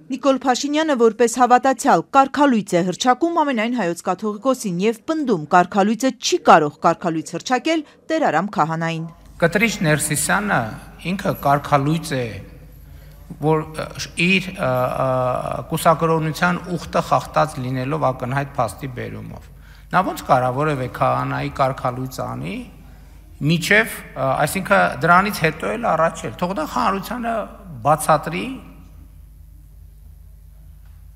Նիկոլ Փաշինյանը որպես հավատացյալ կարգալույծ է հռչակում ամենայն հայոց կաթողիկոսին եւ պնդում կարգալույծը չի կարող կարգալույծ հռչակել Տեր Արամ քահանային։ Կտրիչ Ներսիսյանը ինքը կարգալույծ է, որ իր կուսակրոնության ուխտը խախտած լինելով ակնհայտ փաստի բերումով։ Նա ոնց կարա որևէ քահանայի կարգալույծ անի, միջև, այսինքն դրանից հետո էլ առաջ էլ, թող նա հանրությանը բացատրի,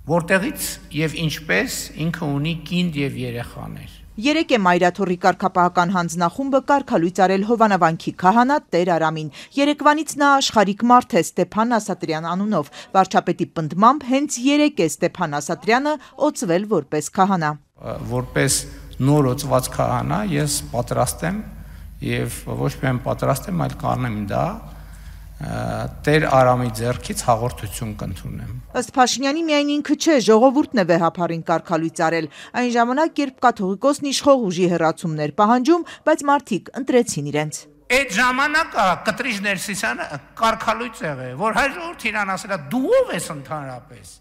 որտեղից եւ ինչպես ինքը ունի կինդ եւ երեխաներ։ Երեկ է Մայրաթոռի կարգապահական հանձնախումբը կարգալույծ արել Հովանավանքի քահանա Տեր Արամին։ Երեկվանից նա աշխարհիկ մարդ է Ստեփան Ասատրյան անունով։ Վարչապետի պնդմամբ հենց երեկ է Ստեփան Ասատրյանը օծվել որպես քահանա։ Որպես նոր օծված քահանա ես պատրաստ եմ եւ ոչ միայն պատրաստ եմ, այլ կանեմ դա Տեր Արամի ձեռքից հաղորդություն կընդունեմ։ Ըստ Փաշինյանի միայն ինքը չէ, ժողովուրդն է վեհապարին կարգալույծ արել։ Այն ժամանակ, երբ կաթողիկոսն իշխող ուժի հեռացումներ պահանջում, բայց մարդիկ ընտրեցին իրենց։ Այդ ժամանակը Կտրիչ Ներսիսյանը կարգալույծ եղել, որ հայ ժողովուրդն իրան ասել է՝ դու ով ես ընդհանրապես։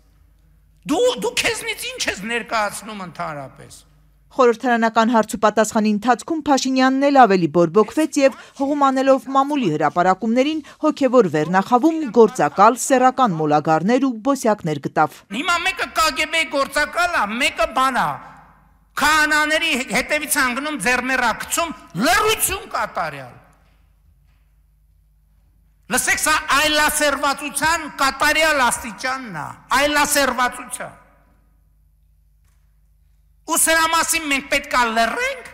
Դու քեզնից ինչ ես ներկայացնում ընդհանրապես։ Խորհրդարանական հարցուպատասխանի ընթացքում Փաշինյանն էլ ավելի բորբոքվեց եւ հողումանելով մամուլի հրապարակումներին հոգեվոր վերնախավում գործակալ սեռական մոլագարներ ու բոսյակներ գտավ։ Հիմա մեկը KGB գործակալ է, մեկը բան է։ Քահանաների հետևից անգնում ձեռմեռակցում լռություն կատարյալ։ Լսեք, սա այլասերվածության կատարյալ աստիճանն է, այլասերվածության։ Ու սրա մասին մենք պետք է լռենք։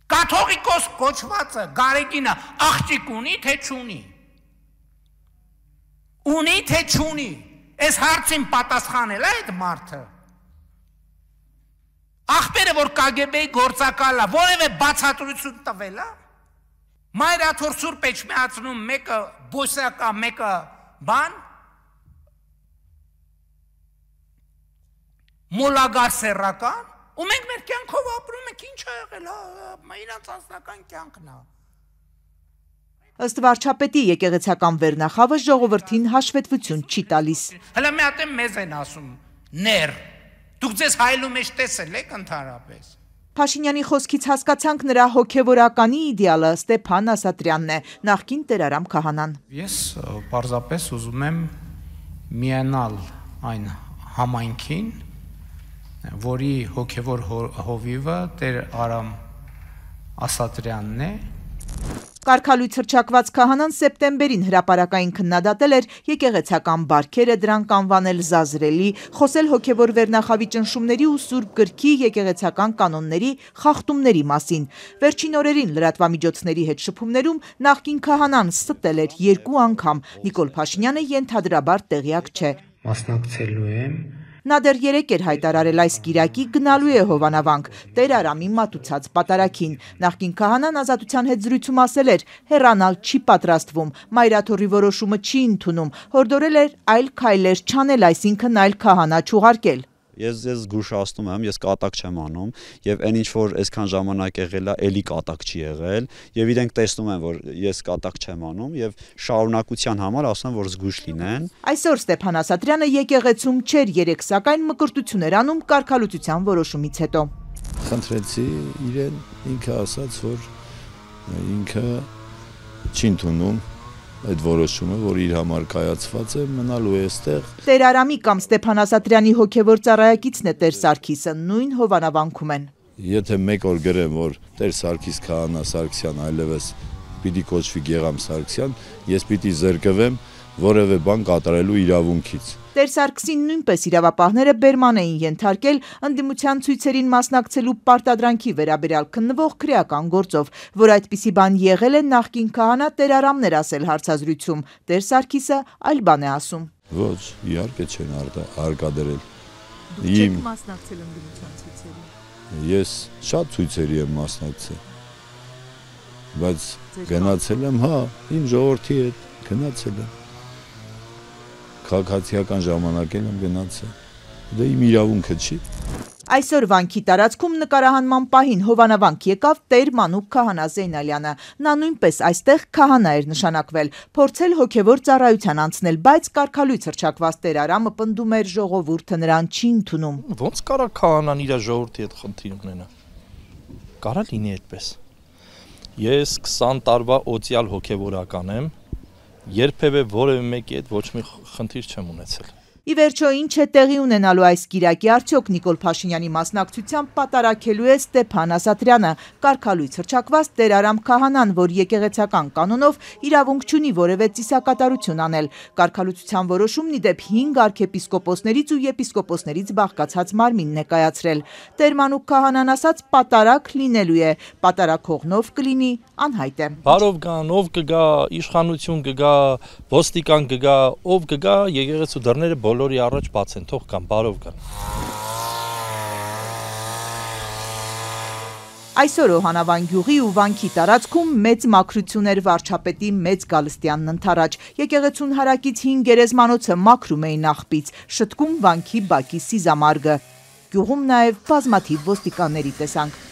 Կաթողիկոս կոչվածը Գարեգինը աղջիկ ունի, թե չունի։ Ունի, թե չունի։ Այս հարցին պատասխանել է այդ մարդը։ Ախպերը, որ KGB-ի գործակալ է, որևէ բացատրություն տվել է։ Մայրաթոռ Սուրբ Էջմիածնում մեկը բոսյակա, մեկը բան մոլագար սեռական, ու մենք մեր կյանքով ապրում ենք, ինչ ա եղել, իրանց անձնական կյանքն է։ Ըստ վարչապետի եկեղեցական վերնախավը ժողովրդին հաշվետվություն չի տալիս։ Հələ մի հատ մեզ են ասում, ներ, դուք ձեզ հայելու մեջ տեսել եք ընդհանրապես։ Փաշինյանի խոսքից հասկացանք նրա հոգևորականի իդեալը Ստեփան Ասատրյանն է, նախկին Տեր Արամ քահանան։ Ես պարզապես ուզում եմ միանալ այն համայնքին, որի հոգևոր հովիվը Տեր Արամ Ասատրյանն է։ Կարգալույծ հռչակված քահանան սեպտեմբերին հրապարակային քննադատել էր եկեղեցական բարքերը, դրանք անվանել զազրելի, խոսել հոգևոր վերնախավի ճնշումների ու Սուրբ Գրքի եկեղեցական կանոնների խախտումների մասին։ Վերջին օրերին լրատվամիջոցների հետ շփումներում նախկին քահանան ստել էր 2 անգամ։ Նիկոլ Փաշինյանը ենթադրաբար տեղյակ չէ։ Մասնակցելու եմ։ Նա դեռ երեկ էր հայտարարել այս կիրակի գնալու է Հովանավանք Տեր Արամի մատուցած պատարագին։ Նախկին քահանան Ազատության հետ զրույցում ասել էր՝ հեռանալ չի պատրաստվում, Մայրաթոռի որոշումը չի ընդունում, հորդորել էր այլ քայլեր չանել, այսինքն այլ քահանա չուղարկել։ Ես զգուշացնում եմ, ես կատակ չեմ անում եւ այն ինչ որ այսքան ժամանակ եղել է, էլի կատակ չի եղել եւ իրենք տեսնում են, որ ես կատակ չեմ անում եւ շարունակության համար ասում որ զգուշ լինեն։ Այսօր Ստեփան Ասատրյանը եկեղեցում չէր երեք, սակայն մկրտություն էր անում կարգալուծության որոշումից հետո։ Խնդրեցի իրեն, ինքը ասաց, որ ինքը չի ընդունում այդ որոշումը, որ իր համար կայացված է, մնալու է այստեղ։ Տեր Արամի կամ Ստեփան Ասատրյանի հոգևոր ծառայակիցն է Տեր Սարգիսը, նույն Հովանավանքում են։ Եթե մեկ օր գրեմ, որ Տեր Սարգիս քահանա Սարգսյան այլևս պիտի կոչվի Գեղամ Սարգսյան, ես պիտի զրկվեմ որևէ բան կատարելու իրավունքից։ Տեր Սարգսին նույնպես իրավապահները բերման էին ենթարկել ընդդիմության ցույցերին մասնակցելու պարտադրանքի վերաբերյալ քննվող քրեական գործով, որ այդպիսի բան եղել է նախկին քահանա Տեր Արամն էր ասել հարցազրույցում։ Տեր Սարգիսը այլ բան է ասում։ Ոչ, իհարկե չեն արկադրել։ Դուք մասնակցել ընդդիմության ցույցերին։ Ես շատ ցույցերի եմ մասնակցել։ Բայց գնացել եմ, հա, իմ ժողովրդի հետ գնացել եմ։ Քաղաքացիական ժամանակ եմ գնացել։ Դա իմ իրավունքը չի։ Այսօր վանքի տարածքում նկարահանման պահին հովանավանք եկավ Տեր Մանուկ Քահանա Զեյնալյանը։ Նա նույնպես այստեղ քահանա էր նշանակվել, փորձել հոգևոր ծառայության անցնել, բայց կարգալույց հռչակված Տեր Արամը պնդում էր ժողովուրդը նրան չի ընդունում։ Ոնց կարա քահանան իր ժողովրդի հետ խնդիր ունենա։ Կարա լինի այդպես։ Ես 20 տարվա օծյալ հոգևորական եմ, երբևէ որևէ մեկի հետ ոչ մի խնդիր չեմ ունեցել։ Ի վերջո ինչ է տեղի ունենալու այս կիրակի, արդյոք Նիկոլ Փաշինյանի մասնակցությամբ պատարակելու է Ստեփան Ասատրյանը, կարգալույց հռչակված Տեր Արամ քահանան, որ եկեղեցական կանոնով իրավունք չունի որևէ ծիսակատարություն անել։ Կարգալույցության որոշումն ի դեպ 5 արքեպիսկոպոսներից ու եպիսկոպոսներից բաղկացած մարմինն է կայացրել։ Տեր Մանուկ քահանան ասաց պատարակ լինելու է, պատարակողնով կլինի անհայտ է։ Բարով գան, ով կգա, իշխանություն կգա, ոստիկան կգա, ով կգա, եկեղեցու դռները բոլորի առաջ բաց են, թող կան, բարով կան։ Այսօր Օհանավան գյուղի ու վանքի տարածքում մեծ մաքրություն էր վարչապետի Մեծ Գալստյանն ընթരാճ։ Եկեղեցուն հարակից 5 գերեզմանոցը մաքրում էին աղբից, շտկում վանքի բակի սիզամարգը։ Գյուղում նաև բազմաթիվ ոստիկանների տեսանք։